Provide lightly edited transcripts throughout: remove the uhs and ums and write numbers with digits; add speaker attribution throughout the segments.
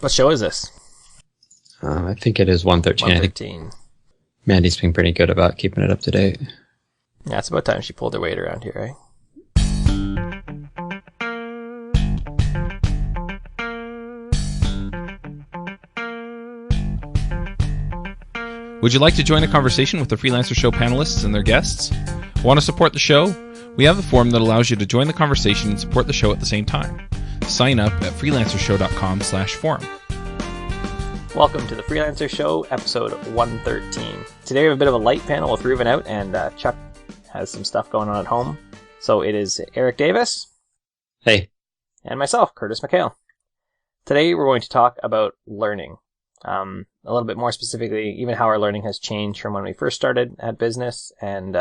Speaker 1: What show is this?
Speaker 2: I think it is 113.
Speaker 1: 113.
Speaker 2: Mandy's been pretty good about keeping it up to date.
Speaker 1: Yeah, it's about time she pulled her weight around here, eh?
Speaker 3: Would you like to join the conversation with the Freelancer Show panelists and their guests? Want to support the show? We have the form that allows you to join the conversation and support the show at the same time. Sign up at freelancershow.com/forum.
Speaker 1: Welcome to the Freelancer Show, episode 113. Today we have a bit of a light panel with Reuven out, and Chuck has some stuff going on at home. So it is Eric Davis.
Speaker 2: Hey.
Speaker 1: And myself, Curtis McHale. Today we're going to talk about learning. A little bit more specifically, even how our learning has changed from when we first started at business and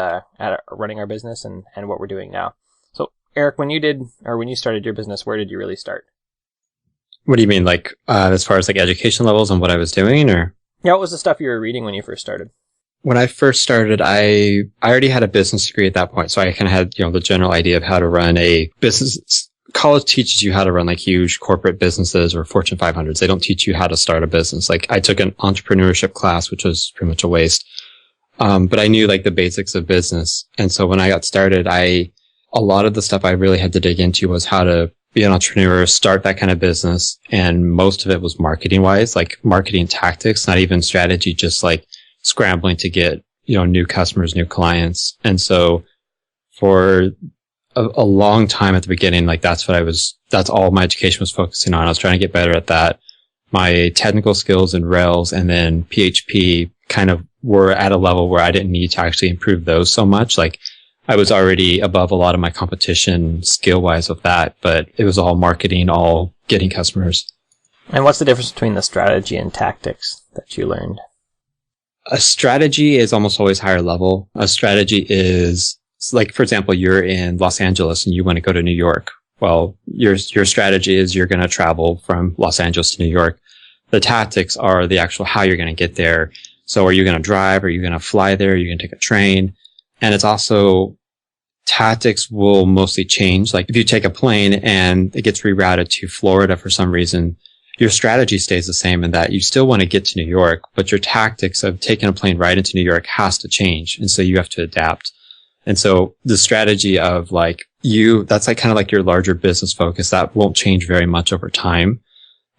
Speaker 1: running our business and what we're doing now. So, Eric, when you started your business, where did you really start?
Speaker 2: What do you mean, like, as far as like education levels and what I was doing, or?
Speaker 1: Yeah, what was the stuff you were reading when you first started?
Speaker 2: When I first started, I already had a business degree at that point, so I kind of had, the general idea of how to run a business. College teaches you how to run like huge corporate businesses or Fortune 500s. They don't teach you how to start a business. Like I took an entrepreneurship class, which was pretty much a waste. But I knew like the basics of business. And so when I got started, a lot of the stuff I really had to dig into was how to be an entrepreneur, start that kind of business. And most of it was marketing wise, like marketing tactics, not even strategy, just like scrambling to get, new customers, new clients. And so for a long time at the beginning, like that's all my education was focusing on. I was trying to get better at that. My technical skills in Rails and then PHP kind of were at a level where I didn't need to actually improve those so much. Like I was already above a lot of my competition skill wise with that, but it was all marketing, all getting customers.
Speaker 1: And what's the difference between the strategy and tactics that you learned?
Speaker 2: A strategy is almost always higher level. A strategy is, like, for example, you're in Los Angeles and you want to go to New York. Well, your strategy is you're going to travel from Los Angeles to New York. The tactics are the actual how you're going to get there. So are you going to drive? Are you going to fly there? Are you going to take a train? And it's also, tactics will mostly change. Like if you take a plane and it gets rerouted to Florida for some reason, your strategy stays the same in that you still want to get to New York, but your tactics of taking a plane right into New York has to change. And so you have to adapt. And so the strategy of like that's like kind of like your larger business focus that won't change very much over time.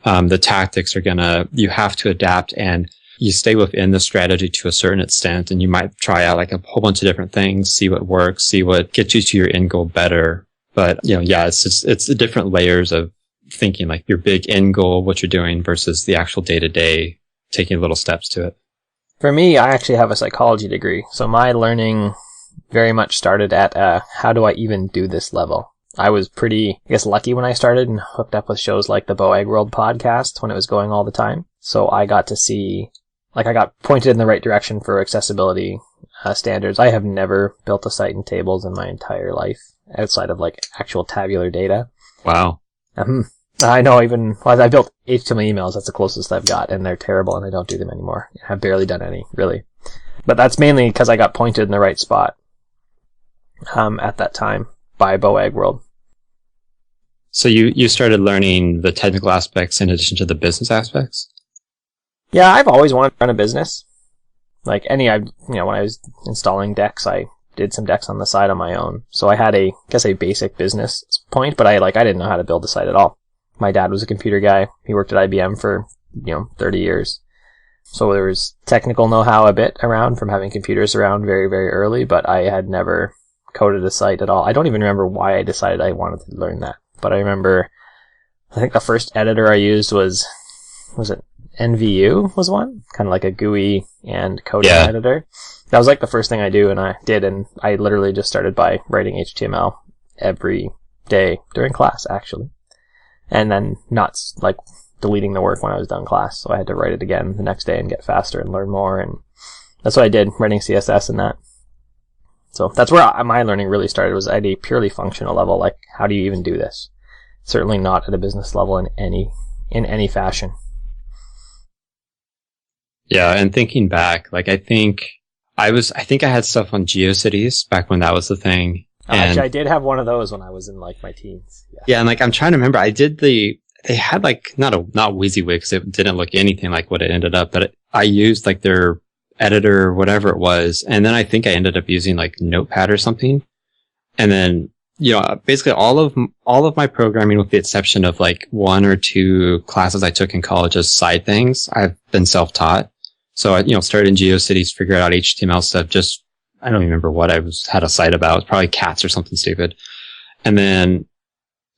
Speaker 2: The tactics are you have to adapt and you stay within the strategy to a certain extent. And you might try out like a whole bunch of different things, see what works, see what gets you to your end goal better. But, it's the different layers of thinking, like your big end goal, what you're doing versus the actual day to day, taking little steps to it.
Speaker 1: For me, I actually have a psychology degree. So my learning very much started at how do I even do this level. I was pretty, lucky when I started and hooked up with shows like the Boag World podcast when it was going all the time. So I got to see, I got pointed in the right direction for accessibility standards. I have never built a site in tables in my entire life outside of like actual tabular data.
Speaker 2: Wow.
Speaker 1: I know I built HTML emails. That's the closest I've got, and they're terrible and I don't do them anymore. I've barely done any, really. But that's mainly because I got pointed in the right spot. At that time by Boag World.
Speaker 2: So you started learning the technical aspects in addition to the business aspects?
Speaker 1: Yeah, I've always wanted to run a business. Like when I was installing decks, I did some decks on the side on my own. So I had a basic business point, but I didn't know how to build a site at all. My dad was a computer guy. He worked at IBM for, 30 years. So there was technical know-how a bit around from having computers around very, very early, but I had never coded a site at all. I don't even remember why I decided I wanted to learn that. But I remember, I think the first editor I used was it NVU was one? Kind of like a GUI and coding editor. That was like the first thing I did, and I literally just started by writing HTML every day during class, actually. And then not like deleting the work when I was done class. So I had to write it again the next day and get faster and learn more. And that's what I did, writing CSS and that. So that's where my learning really started, was at a purely functional level. Like, how do you even do this? Certainly not at a business level in any fashion.
Speaker 2: Yeah, and thinking back, like I think I had stuff on GeoCities back when that was the thing.
Speaker 1: Actually, I did have one of those when I was in like my teens.
Speaker 2: Yeah, and like I'm trying to remember, I they had like, not WYSIWYG because it didn't look anything like what it ended up, but I used like their editor or whatever it was. And then I think I ended up using like Notepad or something. And then, basically all of my programming, with the exception of like 1 or 2 classes I took in college as side things, I've been self-taught. So I, started in GeoCities, figured out HTML stuff. Just, I don't even remember what had a site about. It was probably cats or something stupid. And then,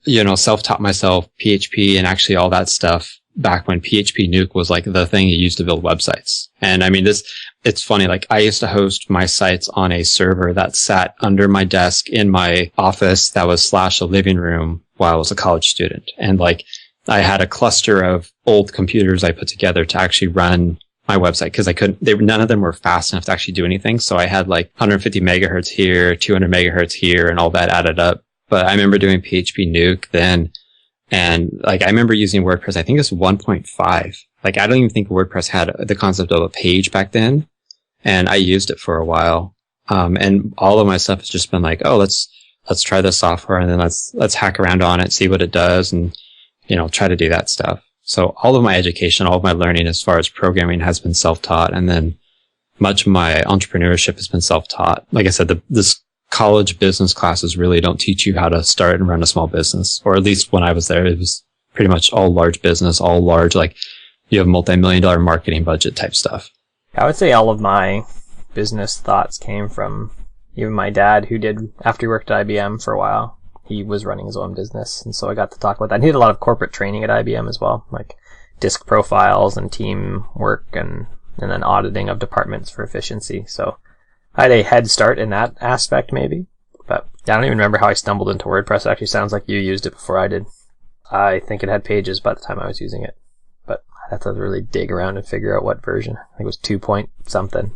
Speaker 2: self-taught myself PHP and actually all that stuff back when PHP Nuke was like the thing you used to build websites. And I mean, it's funny. Like I used to host my sites on a server that sat under my desk in my office that was / a living room while I was a college student. And like I had a cluster of old computers I put together to actually run my website because none of them were fast enough to actually do anything. So I had like 150 megahertz here, 200 megahertz here, and all that added up. But I remember doing PHP Nuke then. And like, I remember using WordPress, I think it's 1.5. Like, I don't even think WordPress had the concept of a page back then. And I used it for a while. And all of my stuff has just been like, oh, let's try this software and then let's hack around on it, see what it does and, try to do that stuff. So all of my education, all of my learning as far as programming has been self-taught. And then much of my entrepreneurship has been self-taught. Like I said, this college business classes really don't teach you how to start and run a small business. Or at least when I was there, it was pretty much all large business, all large, like you have multi-million-dollar marketing budget type stuff.
Speaker 1: I would say all of my business thoughts came from even my dad, who did, after he worked at IBM for a while, he was running his own business. And so I got to talk about that. And he did a lot of corporate training at IBM as well, like disk profiles and team work and then auditing of departments for efficiency. So I had a head start in that aspect maybe. But I don't even remember how I stumbled into WordPress. It actually sounds like you used it before I did. I think it had pages by the time I was using it. But I'd have to really dig around and figure out what version. I think it was 2 point something.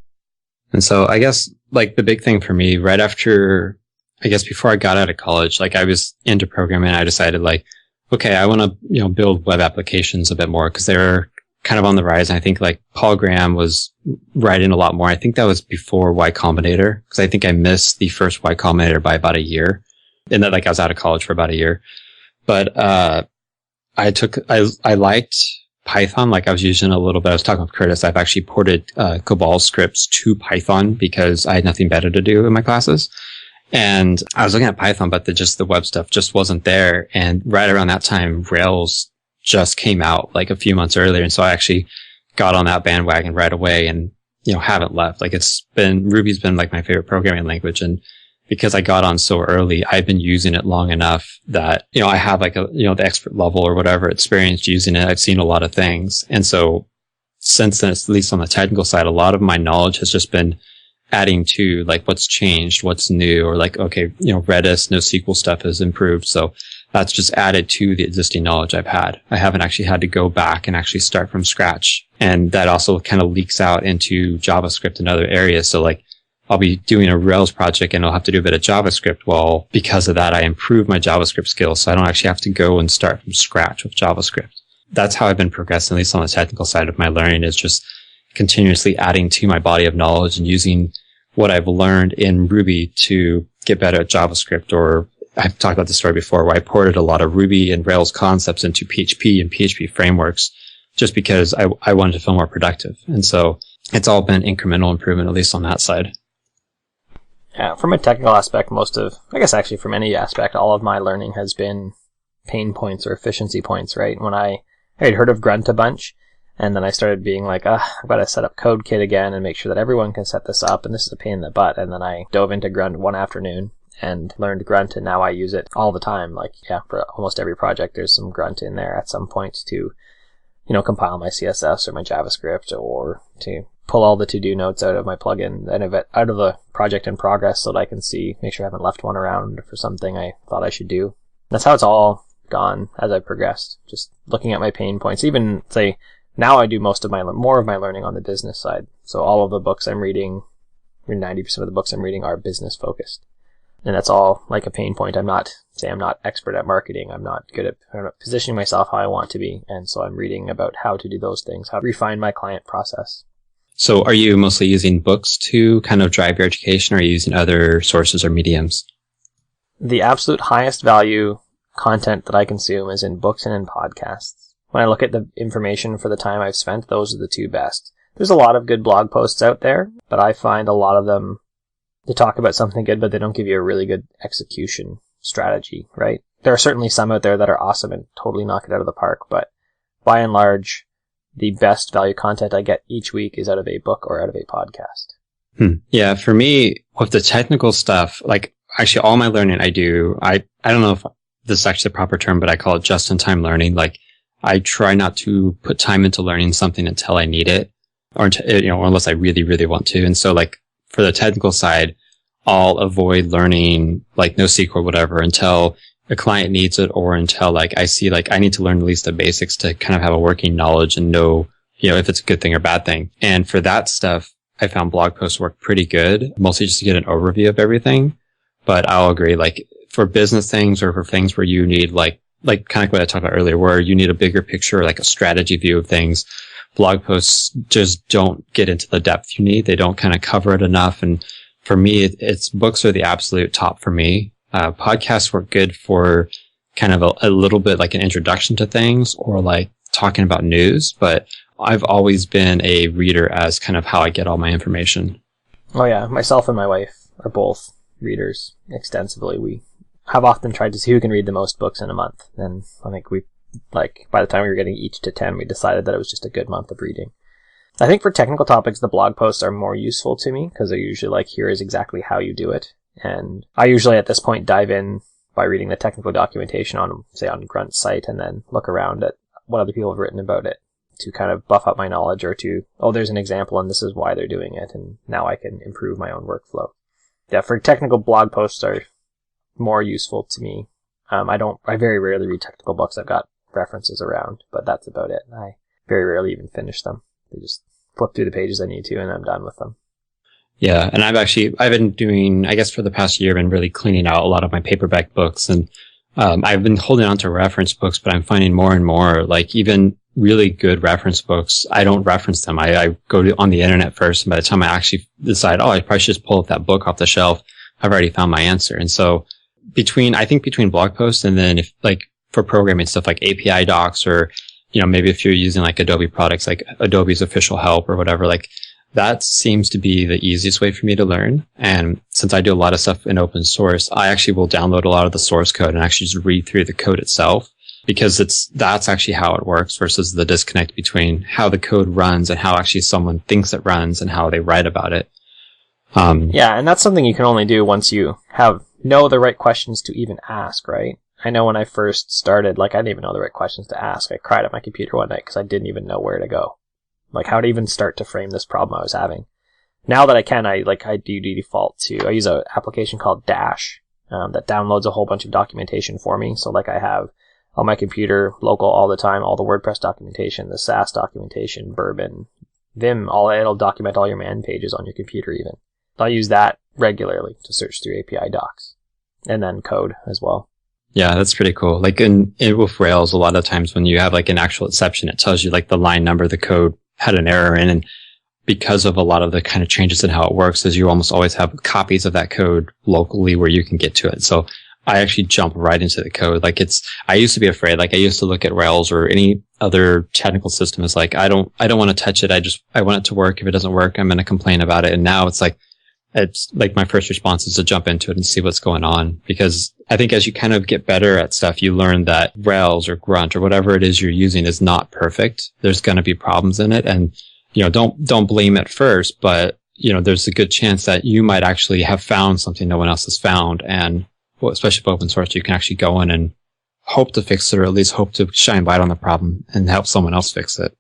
Speaker 2: And so I guess like the big thing for me right after, I guess before I got out of college, like I was into programming. I decided like, okay, I want to, build web applications a bit more because they're kind of on the rise. And I think like Paul Graham was writing a lot more. I think that was before Y Combinator because I think I missed the first Y Combinator by about a year. And that like I was out of college for about a year. But, I liked Python, like I was using a little bit. I was talking with Curtis. I've actually ported Cabal scripts to Python because I had nothing better to do in my classes. And I was looking at Python, but the web stuff just wasn't there. And right around that time, Rails just came out like a few months earlier. And so I actually got on that bandwagon right away and, haven't left. Like Ruby's been like my favorite programming language. And because I got on so early, I've been using it long enough that, I have like the expert level or whatever experience using it. I've seen a lot of things. And so since then, at least on the technical side, a lot of my knowledge has just been adding to like what's changed, what's new, or like, okay, Redis, NoSQL stuff has improved. So that's just added to the existing knowledge I've had. I haven't actually had to go back and actually start from scratch. And that also kind of leaks out into JavaScript and other areas. So like, I'll be doing a Rails project and I'll have to do a bit of JavaScript. Well, because of that, I improve my JavaScript skills. So I don't actually have to go and start from scratch with JavaScript. That's how I've been progressing, at least on the technical side of my learning, is just continuously adding to my body of knowledge and using what I've learned in Ruby to get better at JavaScript. Or I've talked about this story before where I ported a lot of Ruby and Rails concepts into PHP and PHP frameworks just because I wanted to feel more productive. And so it's all been incremental improvement, at least on that side.
Speaker 1: Yeah, from a technical aspect, I guess actually from any aspect, all of my learning has been pain points or efficiency points, right? When I had heard of Grunt a bunch, and then I started being like, I've got to set up CodeKit again and make sure that everyone can set this up, and this is a pain in the butt. And then I dove into Grunt one afternoon and learned Grunt, and now I use it all the time. Like, yeah, for almost every project, there's some Grunt in there at some point to, compile my CSS or my JavaScript, or to pull all the to-do notes out of my plugin and out of the project in progress so that I can make sure I haven't left one around for something I thought I should do. That's how it's all gone as I progressed. Just looking at my pain points. Even say now I do more of my learning on the business side. So all of the books I'm reading, 90% of the books I'm reading are business focused. And that's all like a pain point. I'm not expert at marketing. I'm not positioning myself how I want to be. And so I'm reading about how to do those things, how to refine my client process.
Speaker 2: So are you mostly using books to kind of drive your education, or are you using other sources or mediums?
Speaker 1: The absolute highest value content that I consume is in books and in podcasts. When I look at the information for the time I've spent, those are the two best. There's a lot of good blog posts out there, but I find a lot of them, they talk about something good, but they don't give you a really good execution strategy, right? There are certainly some out there that are awesome and totally knock it out of the park, but by and large, the best value content I get each week is out of a book or out of a podcast.
Speaker 2: Yeah, for me, with the technical stuff, like actually all my learning I do, I don't know if this is actually the proper term, but I call it just-in-time learning. Like I try not to put time into learning something until I need it, or unless I really, really want to. And so like for the technical side, I'll avoid learning like NoSQL or whatever until a client needs it, or until like I see like I need to learn at least the basics to kind of have a working knowledge and know, if it's a good thing or bad thing. And for that stuff, I found blog posts work pretty good, mostly just to get an overview of everything. But I'll agree, like for business things or for things where you need like kind of like what I talked about earlier, where you need a bigger picture, like a strategy view of things, blog posts just don't get into the depth you need. They don't kind of cover it enough. And for me, it's books are the absolute top for me. Podcasts work good for kind of a little bit like an introduction to things or like talking about news, but I've always been a reader as kind of how I get all my information. Oh
Speaker 1: yeah, myself and my wife are both readers extensively. We have often tried to see who can read the most books in a month, and I think by the time we were getting each to 10, we decided that it was just a good month of reading. I think for technical topics, the blog posts are more useful to me because they're usually like, here is exactly how you do it. And I usually at this point dive in by reading the technical documentation on Grunt's site and then look around at what other people have written about it to kind of buff up my knowledge, or to, there's an example and this is why they're doing it, and now I can improve my own workflow. Yeah, for technical blog posts are more useful to me. I very rarely read technical books. I've got references around, but that's about it. I very rarely even finish them. They just flip through the pages I need to and I'm done with them.
Speaker 2: Yeah, and I've been doing, I guess for the past year, I've been really cleaning out a lot of my paperback books, and I've been holding on to reference books, but I'm finding more and more, like even really good reference books, I don't reference them. I go on the internet first, and by the time I actually decide, I probably should just pull up that book off the shelf, I've already found my answer. And so between blog posts and then if like for programming stuff like API docs, or, maybe if you're using like Adobe products, like Adobe's official help or whatever, like that seems to be the easiest way for me to learn. And since I do a lot of stuff in open source, I actually will download a lot of the source code and actually just read through the code itself, because that's actually how it works versus the disconnect between how the code runs and how actually someone thinks it runs and how they write about it.
Speaker 1: Yeah, and that's something you can only do once you know the right questions to even ask, right? I know when I first started, like I didn't even know the right questions to ask. I cried at my computer one night because I didn't even know where to go. Like how to even start to frame this problem I was having. Now that I can, I do default to, I use an application called Dash, that downloads a whole bunch of documentation for me. So like I have on my computer, local all the time, all the WordPress documentation, the SAS documentation, Bourbon, Vim, it'll document all your man pages on your computer even. I use that regularly to search through API docs and then code as well.
Speaker 2: Yeah, that's pretty cool. Like with Rails, a lot of times when you have like an actual exception, it tells you like the line number the code had an error in. And because of a lot of the kind of changes in how it works, is you almost always have copies of that code locally where you can get to it. So I actually jump right into the code. Like I used to be afraid. Like I used to look at Rails or any other technical system as like, I don't want to touch it. I want it to work. If it doesn't work, I'm going to complain about it. And now it's like my first response is to jump into it and see what's going on. Because I think as you kind of get better at stuff, you learn that Rails or Grunt or whatever it is you're using is not perfect. There's going to be problems in it. And, don't blame it first, but, there's a good chance that you might actually have found something no one else has found. And especially with open source, you can actually go in and hope to fix it, or at least hope to shine light on the problem and help someone else fix it.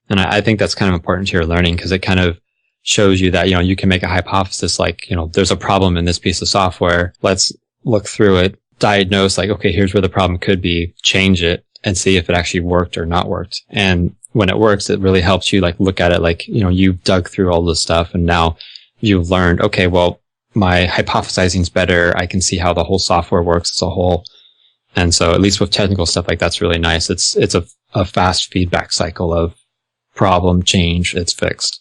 Speaker 2: And I think that's kind of important to your learning, because it kind of shows you that, you can make a hypothesis like, there's a problem in this piece of software. Let's look through it, diagnose like, okay, here's where the problem could be, change it and see if it actually worked or not worked. And when it works, it really helps you like look at it like, you've dug through all this stuff and now you've learned, okay, well, my hypothesizing is better. I can see how the whole software works as a whole. And so at least with technical stuff like that's really nice. It's a fast feedback cycle of problem, change, it's fixed.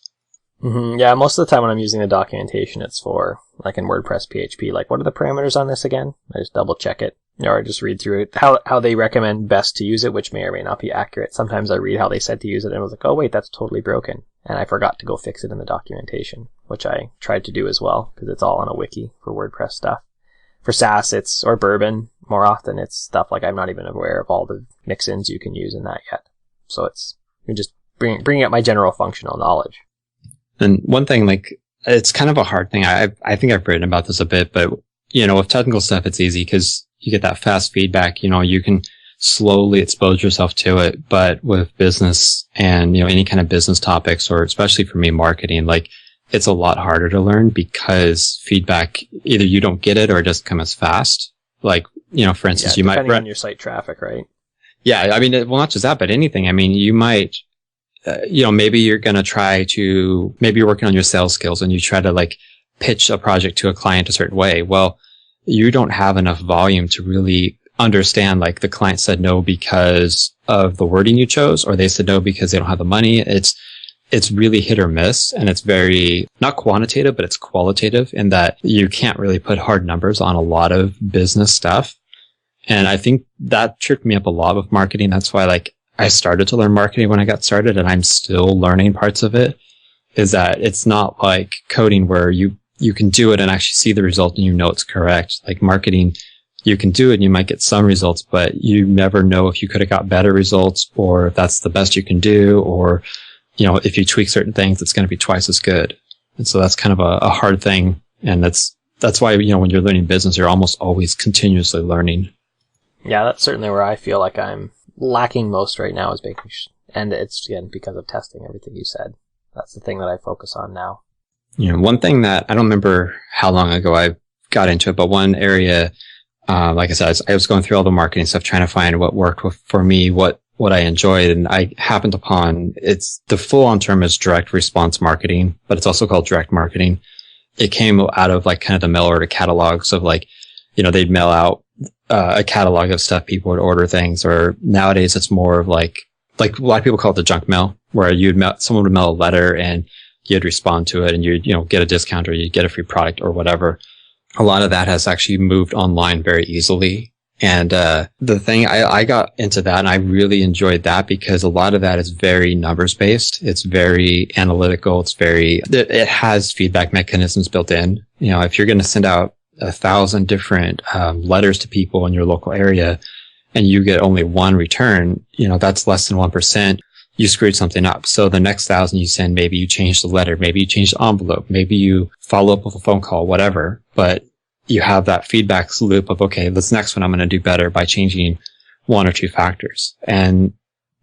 Speaker 1: Mm-hmm. Yeah, most of the time when I'm using the documentation, it's for, like in WordPress PHP, like what are the parameters on this again? I just double check it. Or I just read through it, how they recommend best to use it, which may or may not be accurate. Sometimes I read how they said to use it and I was like, oh wait, that's totally broken. And I forgot to go fix it in the documentation, which I tried to do as well, because it's all on a wiki for WordPress stuff. For SaaS, or Bourbon, more often it's stuff like I'm not even aware of all the mix-ins you can use in that yet. So you're just bringing up my general functional knowledge.
Speaker 2: And one thing, like, it's kind of a hard thing. I think I've written about this a bit, but, with technical stuff, it's easy because you get that fast feedback. You can slowly expose yourself to it. But with business and, any kind of business topics, or especially for me, marketing, like, it's a lot harder to learn because feedback, either you don't get it or it doesn't come as fast. Like, for instance, you might...
Speaker 1: depending on your site traffic, right?
Speaker 2: Yeah, I mean, well, not just that, but anything. I mean, you might... maybe you're going to maybe you're working on your sales skills and you try to like pitch a project to a client a certain way. Well, you don't have enough volume to really understand, like, the client said no because of the wording you chose, or they said no because they don't have the money. It's really hit or miss, and it's very not quantitative, but it's qualitative in that you can't really put hard numbers on a lot of business stuff. And I think that tripped me up a lot with marketing. That's why, like, I started to learn marketing when I got started, and I'm still learning parts of it, is that it's not like coding where you can do it and actually see the result and it's correct. Like marketing, you can do it and you might get some results, but you never know if you could have got better results, or if that's the best you can do, or, if you tweak certain things, it's going to be twice as good. And so that's kind of a hard thing. And that's why, when you're learning business, you're almost always continuously learning.
Speaker 1: Yeah, that's certainly where I feel like I'm lacking most right now, is making and it's, again, because of testing everything you said. That's the thing that I focus on now.
Speaker 2: One thing that I don't remember how long ago I got into it, but one area, like I said, I was going through all the marketing stuff, trying to find what worked for me, what I enjoyed. And I happened upon, the full on term is direct response marketing, but it's also called direct marketing. It came out of like kind of the mail order catalogs of like, they'd mail out a catalog of stuff people would order things, or nowadays it's more of like a lot of people call it the junk mail, where someone would mail a letter and you'd respond to it and you'd, get a discount or you'd get a free product or whatever. A lot of that has actually moved online very easily. And, the thing, I got into that and I really enjoyed that because a lot of that is very numbers based. It's very analytical. It has feedback mechanisms built in. If you're going to send out 1,000 different, letters to people in your local area and you get only one return, that's less than 1%. You screwed something up. So the next 1,000 you send, maybe you change the letter, maybe you change the envelope, maybe you follow up with a phone call, whatever. But you have that feedback loop of, okay, this next one I'm going to do better by changing one or two factors. And,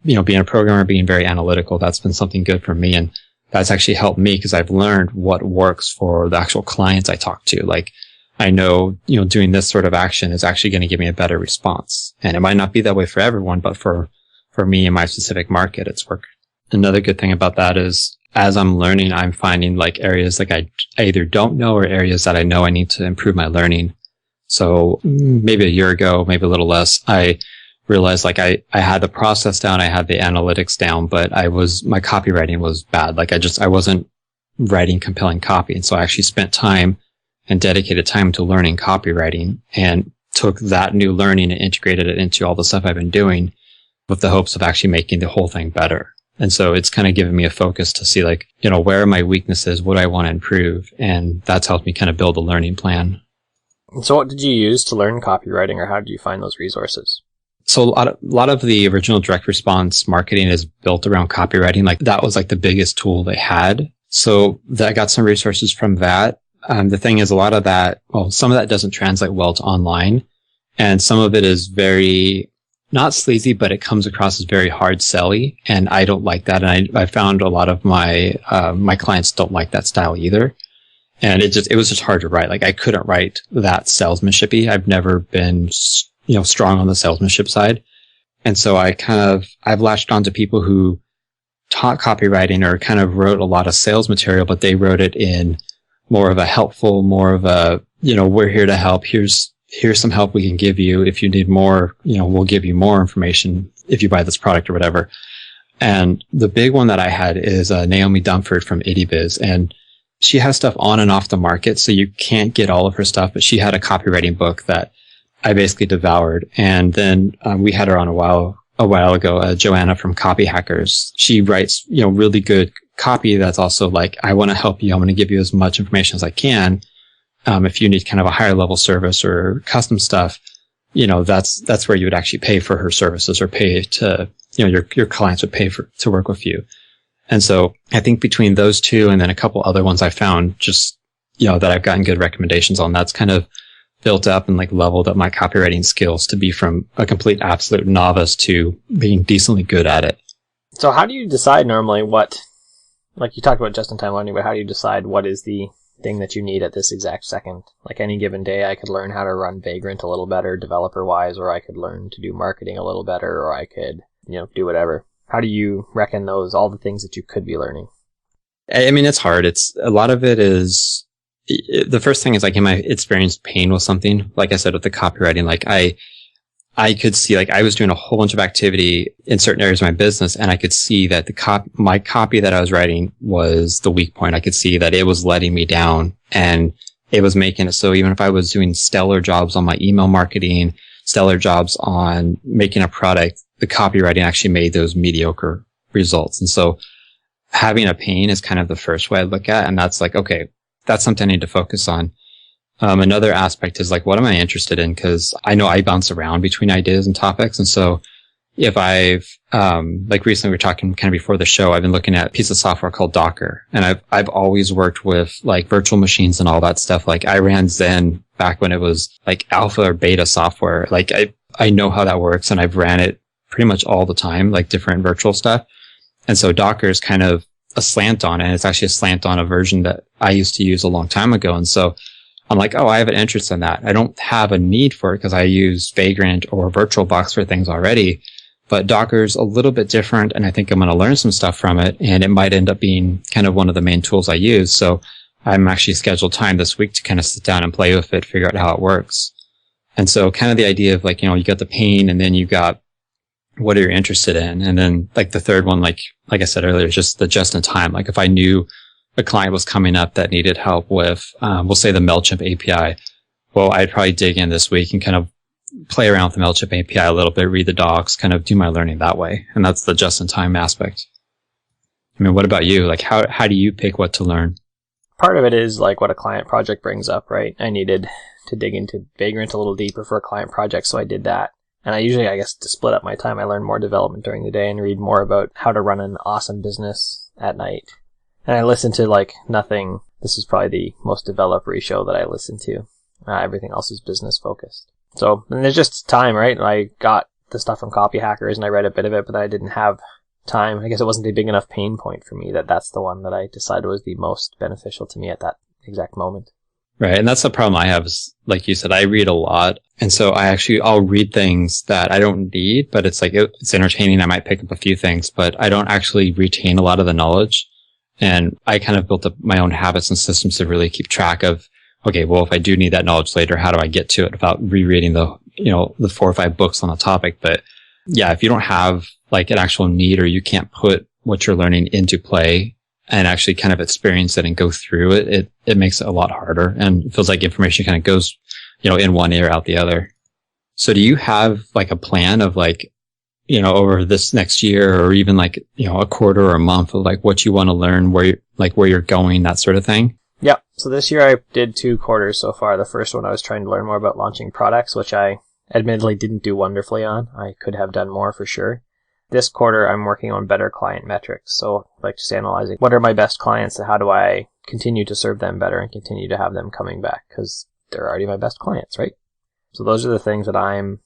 Speaker 2: being a programmer, being very analytical, that's been something good for me. And that's actually helped me because I've learned what works for the actual clients I talk to. Like, I know, doing this sort of action is actually going to give me a better response. And it might not be that way for everyone, but for me in my specific market, it's worked. Another good thing about that is as I'm learning, I'm finding like areas like I either don't know or areas that I know I need to improve my learning. So maybe a year ago, maybe a little less, I realized like I had the process down, I had the analytics down, but my copywriting was bad. Like I wasn't writing compelling copy. And so I actually spent time and dedicated time to learning copywriting and took that new learning and integrated it into all the stuff I've been doing with the hopes of actually making the whole thing better. And so it's kind of given me a focus to see like, where are my weaknesses? What do I want to improve? And that's helped me kind of build a learning plan.
Speaker 1: So what did you use to learn copywriting, or how did you find those resources?
Speaker 2: So a lot of the original direct response marketing is built around copywriting. Like that was like the biggest tool they had. So I got some resources from that. The thing is, a lot of that, some of that doesn't translate well to online, and some of it is very, not sleazy, but it comes across as very hard selly, and I don't like that. And I found a lot of my clients don't like that style either. And it was just hard to write. Like I couldn't write that salesmanshipy. I've never been, strong on the salesmanship side. And so I've latched on to people who taught copywriting or kind of wrote a lot of sales material, but they wrote it in more of a helpful, more of a, we're here to help. Here's some help we can give you. If you need more, we'll give you more information if you buy this product or whatever. And the big one that I had is Naomi Dunford from IddyBiz. And she has stuff on and off the market, so you can't get all of her stuff, but she had a copywriting book that I basically devoured. And then we had her on a while ago, Joanna from Copy Hackers. She writes, really good copy that's also like, I want to help you. I'm going to give you as much information as I can. If you need kind of a higher level service or custom stuff, that's where you would actually pay for her services or pay to, your clients would pay to work with you. And so I think between those two and then a couple other ones I found just, that I've gotten good recommendations on, that's kind of built up and like leveled up my copywriting skills to be from a complete absolute novice to being decently good at it.
Speaker 1: So how do you decide normally like you talked about just-in-time learning, but how do you decide what is the thing that you need at this exact second? Like any given day, I could learn how to run Vagrant a little better developer-wise, or I could learn to do marketing a little better, or I could, do whatever. How do you reckon all the things that you could be learning?
Speaker 2: I mean, it's hard. A lot of it is, the first thing is like in my experienced pain with something, like I said, with the copywriting, like I could see, like I was doing a whole bunch of activity in certain areas of my business, and I could see that my copy that I was writing was the weak point. I could see that it was letting me down, and it was making it so even if I was doing stellar jobs on my email marketing, stellar jobs on making a product, the copywriting actually made those mediocre results. And so having a pain is kind of the first way I look at, and that's like, okay, that's something I need to focus on. Another aspect is like, what am I interested in? Cause I know I bounce around between ideas and topics. And so if I've, like recently we were talking kind of before the show, I've been looking at a piece of software called Docker, and I've always worked with like virtual machines and all that stuff. Like I ran Zen back when it was like alpha or beta software. Like I know how that works, and I've ran it pretty much all the time, like different virtual stuff. And so Docker is kind of a slant on it. And it's actually a slant on a version that I used to use a long time ago. And so I'm like, oh, I have an interest in that. I don't have a need for it because I use Vagrant or VirtualBox for things already. But Docker's a little bit different, and I think I'm going to learn some stuff from it, and it might end up being kind of one of the main tools I use. So I'm actually scheduled time this week to kind of sit down and play with it, figure out how it works. And so kind of the idea of like, you got the pain, and then you got what are you interested in? And then like the third one, like I said earlier, is just the just in time. Like if I knew a client was coming up that needed help with, we'll say the MailChimp API. Well, I'd probably dig in this week and kind of play around with the MailChimp API a little bit, read the docs, kind of do my learning that way. And that's the just-in-time aspect. I mean, what about you? Like, how do you pick what to learn?
Speaker 1: Part of it is like what a client project brings up, right? I needed to dig into Vagrant a little deeper for a client project, so I did that. And I usually, I guess, to split up my time, I learn more development during the day and read more about how to run an awesome business at night. And I listen to like nothing. This is probably the most developer-y show that I listen to. Everything else is business focused. So, and there's just time, right? I got the stuff from Copy Hackers and I read a bit of it, but I didn't have time. I guess it wasn't a big enough pain point for me that's the one that I decided was the most beneficial to me at that exact moment.
Speaker 2: Right. And that's the problem I have is, like you said, I read a lot. And so I'll read things that I don't need, but it's like, it's entertaining. I might pick up a few things, but I don't actually retain a lot of the knowledge. And I kind of built up my own habits and systems to really keep track of, okay, well, if I do need that knowledge later, how do I get to it without rereading the 4 or 5 books on the topic? But yeah, if you don't have like an actual need, or you can't put what you're learning into play and actually kind of experience it and go through it, it makes it a lot harder, and it feels like information kind of goes, in one ear out the other. So do you have like a plan of like, over this next year, or even like, a quarter or a month of like what you want to learn, where you're going, that sort of thing?
Speaker 1: Yeah. So this year I did 2 quarters so far. The first one I was trying to learn more about launching products, which I admittedly didn't do wonderfully on. I could have done more for sure. This quarter I'm working on better client metrics. So like just analyzing what are my best clients and how do I continue to serve them better and continue to have them coming back, because they're already my best clients, right? So those are the things that I'm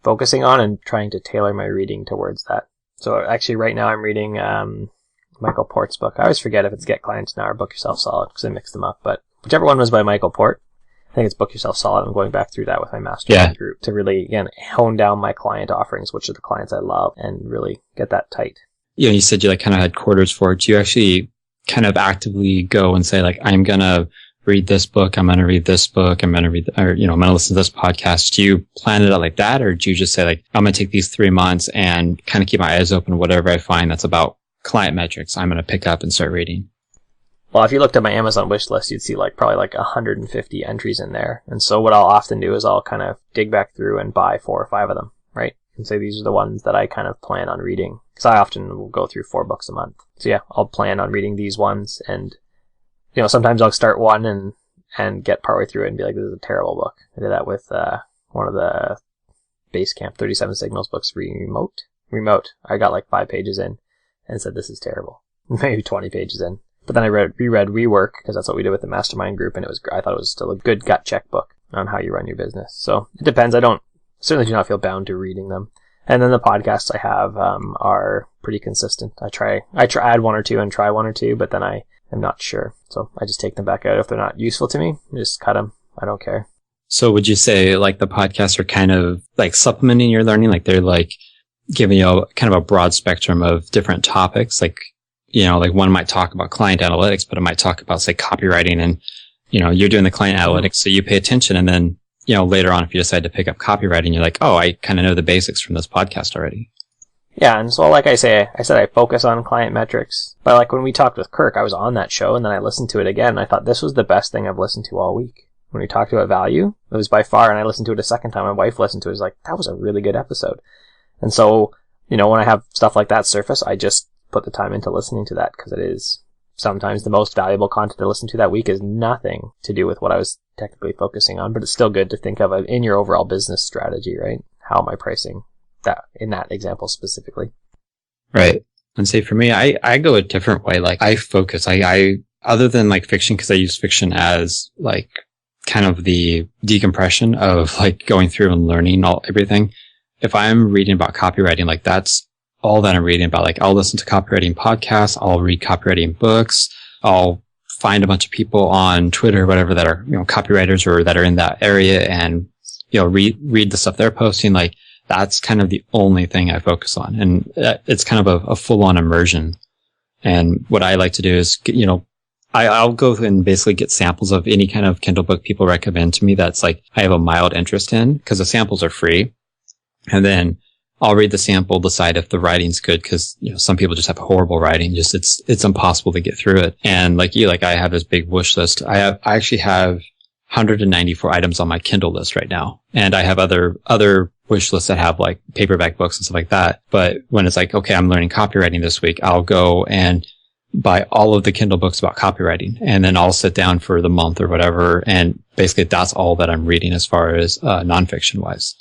Speaker 1: focusing on and trying to tailor my reading towards that. So actually right now I'm reading Michael Port's book. I always forget if it's Get Clients Now or Book Yourself Solid because I mix them up, but whichever one was by Michael Port, I think it's Book Yourself Solid. I'm going back through that with my mastermind group to really, again, hone down my client offerings, which are the clients I love, and really get that tight.
Speaker 2: You said you like kind of had quarters for it. Do you actually kind of actively go and say like, I'm going to read this book, I'm going to read this book, I'm going to read, or, I'm going to listen to this podcast? Do you plan it out like that? Or do you just say like, I'm going to take these 3 months and kind of keep my eyes open, whatever I find that's about client metrics, I'm going to pick up and start reading?
Speaker 1: Well, if you looked at my Amazon wish list, you'd see like probably like 150 entries in there. And so what I'll often do is I'll kind of dig back through and buy 4 or 5 of them, right? And say these are the ones that I kind of plan on reading. Because I often will go through 4 books a month. So yeah, I'll plan on reading these ones. And, sometimes I'll start one and get partway through it and be like, this is a terrible book. I did that with one of the Basecamp 37 Signals books, Remote. I got like 5 pages in and said, this is terrible. Maybe 20 pages in. But then I reread Rework, because that's what we did with the mastermind group, and I thought it was still a good gut check book on how you run your business. So it depends. Certainly do not feel bound to reading them. And then the podcasts I have are pretty consistent. I add 1 or 2 and try 1 or 2, but then I am not sure. So I just take them back out. If they're not useful to me, I just cut them. I don't care.
Speaker 2: So would you say like the podcasts are kind of like supplementing your learning? Like they're like giving you kind of a broad spectrum of different topics? Like, like one might talk about client analytics, but it might talk about, say, copywriting, and, you're doing the client analytics, so you pay attention. And then, later on, if you decide to pick up copywriting, you're like, oh, I kind of know the basics from this podcast already.
Speaker 1: Yeah. And so like I said I focus on client metrics, but like when we talked with Kirk, I was on that show and then I listened to it again. And I thought this was the best thing I've listened to all week. When we talked about value, it was by far, and I listened to it a second time. My wife listened to it. It was like, that was a really good episode. And so, when I have stuff like that surface, I just put the time into listening to that, because it is sometimes the most valuable content to listen to that week is nothing to do with what I was technically focusing on, but it's still good to think of in your overall business strategy, right? How am I pricing that in that example specifically?
Speaker 2: Right. And say for me, I go a different way. Like I focus, I other than like fiction, because I use fiction as like kind of the decompression of like going through and learning everything. If I'm reading about copywriting, like that's all that I'm reading about. Like I'll listen to copywriting podcasts, I'll read copywriting books, I'll find a bunch of people on Twitter or whatever that are, copywriters or that are in that area and, read the stuff they're posting. Like that's kind of the only thing I focus on. And it's kind of a full-on immersion. And what I like to do is, I'll go and basically get samples of any kind of Kindle book people recommend to me that's like I have a mild interest in, because the samples are free. And then I'll read the sample, decide if the writing's good, because some people just have horrible writing. Just it's impossible to get through it. And like I have this big wish list. I actually have 194 items on my Kindle list right now, and I have other wish lists that have like paperback books and stuff like that. But when it's like, okay, I'm learning copywriting this week, I'll go and buy all of the Kindle books about copywriting, and then I'll sit down for the month or whatever, and basically that's all that I'm reading as far as nonfiction wise.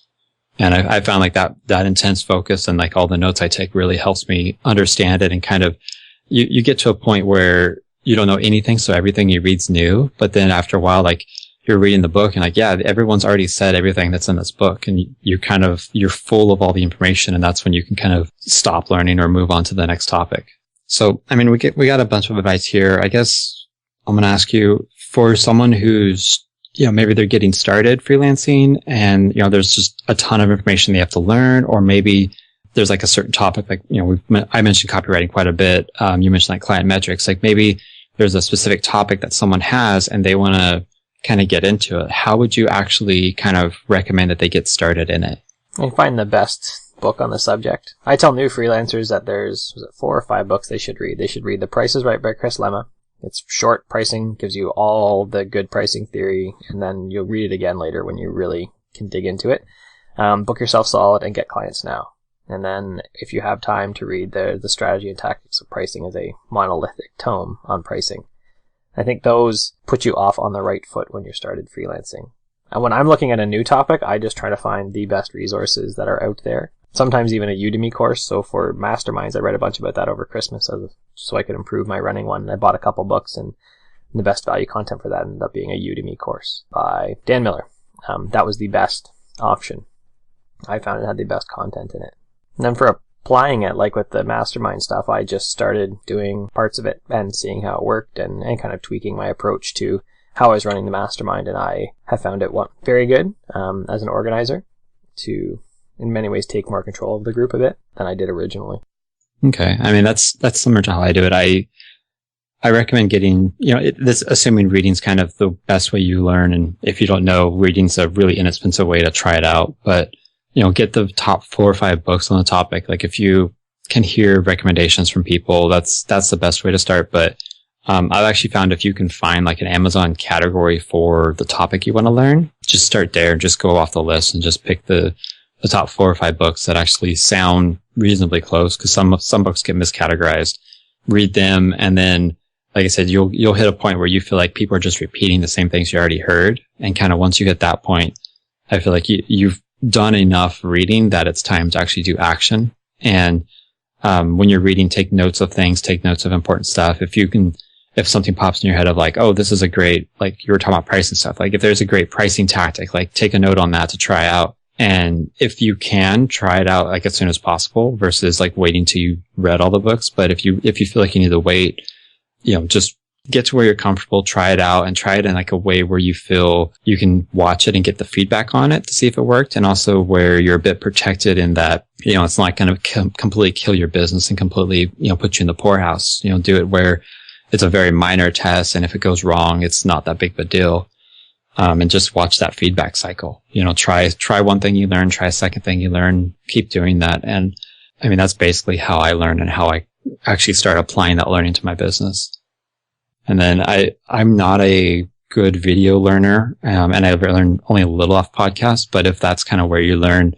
Speaker 2: And I found like that intense focus and like all the notes I take really helps me understand it, and kind of you get to a point where you don't know anything, so everything you read's new. But then after a while, like you're reading the book and like, yeah, everyone's already said everything that's in this book, and you're full of all the information, and that's when you can kind of stop learning or move on to the next topic. So, I mean, we got a bunch of advice here. I guess I'm going to ask you, for someone who's, maybe they're getting started freelancing and, there's just a ton of information they have to learn, or maybe there's like a certain topic, like, I mentioned copywriting quite a bit. You mentioned like client metrics, like maybe there's a specific topic that someone has and they want to kind of get into it. How would you actually kind of recommend that they get started in it?
Speaker 1: I find the best book on the subject. I tell new freelancers that there's 4 or 5 books they should read. They should read The Price is Right by Chris Lemma. It's short pricing, gives you all the good pricing theory, and then you'll read it again later when you really can dig into it. Book Yourself Solid and Get Clients Now. And then if you have time to read the Strategy and Tactics of Pricing as a monolithic tome on pricing. I think those put you off on the right foot when you're started freelancing. And when I'm looking at a new topic, I just try to find the best resources that are out there. Sometimes even a Udemy course. So for masterminds, I read a bunch about that over Christmas so I could improve my running one. I bought a couple books, and the best value content for that ended up being a Udemy course by Dan Miller. That was the best option. I found it had the best content in it. And then for applying it, like with the mastermind stuff, I just started doing parts of it and seeing how it worked and kind of tweaking my approach to how I was running the mastermind. And I have found it very good as an organizer to, in many ways, take more control of the group a bit than I did originally.
Speaker 2: Okay. I mean, that's similar to how I do it. I recommend getting, this assuming reading's kind of the best way you learn. And if you don't know, reading's a really inexpensive way to try it out. But, get the top 4 or 5 books on the topic. Like if you can hear recommendations from people, that's the best way to start. But I've actually found if you can find like an Amazon category for the topic you want to learn, just start there, just go off the list and just pick the top 4 or 5 books that actually sound reasonably close, because some books get miscategorized. Read them, and then, like I said, you'll hit a point where you feel like people are just repeating the same things you already heard, and kind of once you hit that point, I feel like you've done enough reading that it's time to actually do action. And when you're reading, take notes of things, take notes of important stuff. If something pops in your head of like, oh, this is a great, like you were talking about pricing stuff, like if there's a great pricing tactic, like take a note on that to try out. And if you can, try it out like as soon as possible versus like waiting till you read all the books. But if you feel like you need to wait, just get to where you're comfortable, try it out, and try it in like a way where you feel you can watch it and get the feedback on it to see if it worked. And also where you're a bit protected in that, it's not going to completely kill your business and completely, put you in the poorhouse. Do it where it's a very minor test. And if it goes wrong, it's not that big of a deal. And just watch that feedback cycle. Try one thing you learn, try a second thing you learn, keep doing that. And I mean, that's basically how I learn and how I actually start applying that learning to my business. And then I'm not a good video learner, and I learn only a little off podcasts, but if that's kind of where you learn,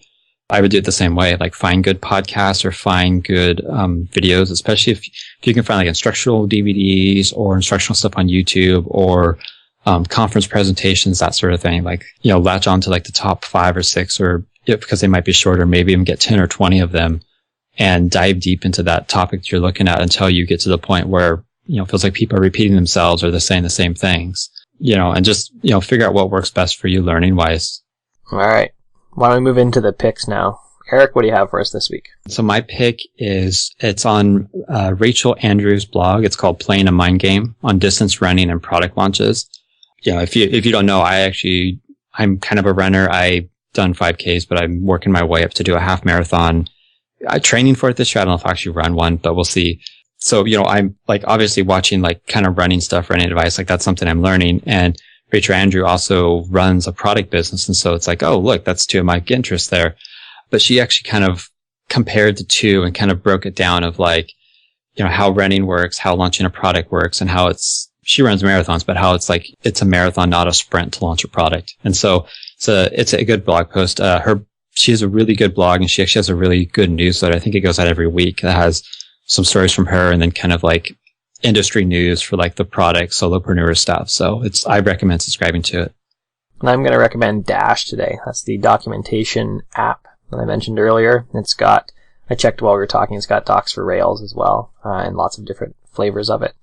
Speaker 2: I would do it the same way, like find good podcasts or find good videos, especially if you can find like instructional DVDs or instructional stuff on YouTube or conference presentations, that sort of thing. Like, latch on to like the top 5 or 6, or because they might be shorter, maybe even get 10 or 20 of them and dive deep into that topic that you're looking at until you get to the point where, it feels like people are repeating themselves or they're saying the same things, and just, figure out what works best for you learning wise.
Speaker 1: All right. Why don't we move into the picks now? Eric, what do you have for us this week?
Speaker 2: So my pick it's on Rachel Andrews' blog. It's called Playing a Mind Game on Distance Running and Product Launches. If you don't know, I'm kind of a runner. I've done 5Ks, but I'm working my way up to do a half marathon. I'm training for it this year. I don't know if I actually run one, but we'll see. So, I'm like obviously watching like kind of running stuff, running advice. Like that's something I'm learning. And Rachel Andrew also runs a product business. And so it's like, oh, look, that's 2 of my interests there. But she actually kind of compared the 2 and kind of broke it down of like, how running works, how launching a product works, and how she runs marathons, but how it's a marathon, not a sprint to launch a product. And so it's a good blog post. She has a really good blog, and she actually has a really good newsletter. I think it goes out every week that has some stories from her and then kind of like industry news for like the product, solopreneur stuff. So I recommend subscribing to it.
Speaker 1: And I'm going to recommend Dash today. That's the documentation app that I mentioned earlier. I checked while we were talking, it's got docs for Rails as well, and lots of different flavors of it.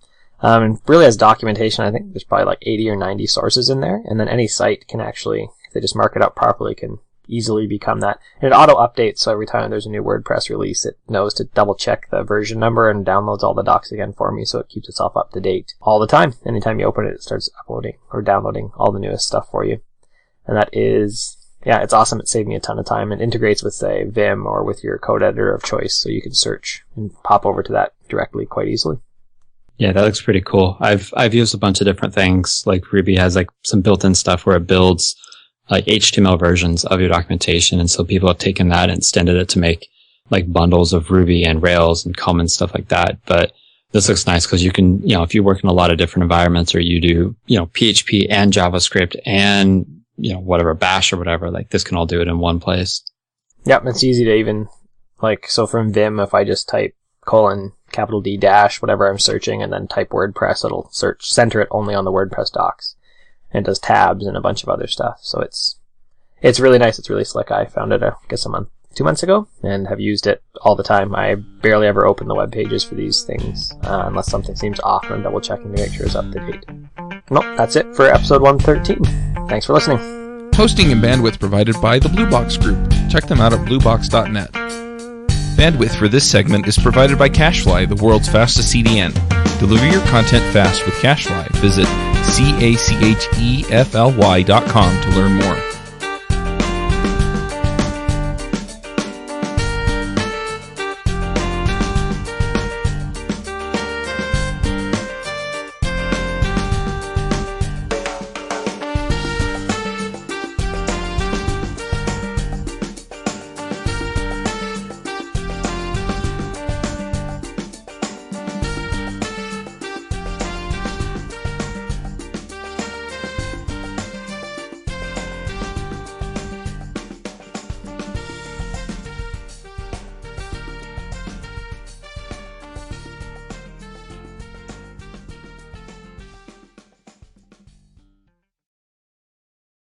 Speaker 1: And really has documentation. I think there's probably like 80 or 90 sources in there. And then any site can actually, if they just mark it up properly, can easily become that. And it auto updates, so every time there's a new WordPress release, it knows to double check the version number and downloads all the docs again for me, so it keeps itself up to date all the time. Anytime you open it, it starts uploading or downloading all the newest stuff for you. And that is, it's awesome. It saved me a ton of time. It integrates with, say, Vim or with your code editor of choice, so you can search and pop over to that directly quite easily.
Speaker 2: Yeah, that looks pretty cool. I've used a bunch of different things. Like Ruby has like some built-in stuff where it builds like HTML versions of your documentation. And so people have taken that and extended it to make like bundles of Ruby and Rails and common stuff like that. But this looks nice because you can, if you work in a lot of different environments or you do, PHP and JavaScript and, whatever, Bash or whatever, like this can all do it in one place.
Speaker 1: Yep. It's easy to even so from Vim, if I just type $D dash, whatever I'm searching, and then type WordPress, it'll center it only on the WordPress docs. And it does tabs and a bunch of other stuff. So it's really nice. It's really slick. I found it, 2 months ago, and have used it all the time. I barely ever open the web pages for these things, unless something seems off, and I'm double checking to make sure it's up to date. Nope, that's it for episode 113. Thanks for listening.
Speaker 3: Hosting and bandwidth provided by the Blue Box Group. Check them out at bluebox.net. Bandwidth for this segment is provided by CacheFly, the world's fastest CDN. Deliver your content fast with CacheFly. Visit CACHEFLY.com to learn more.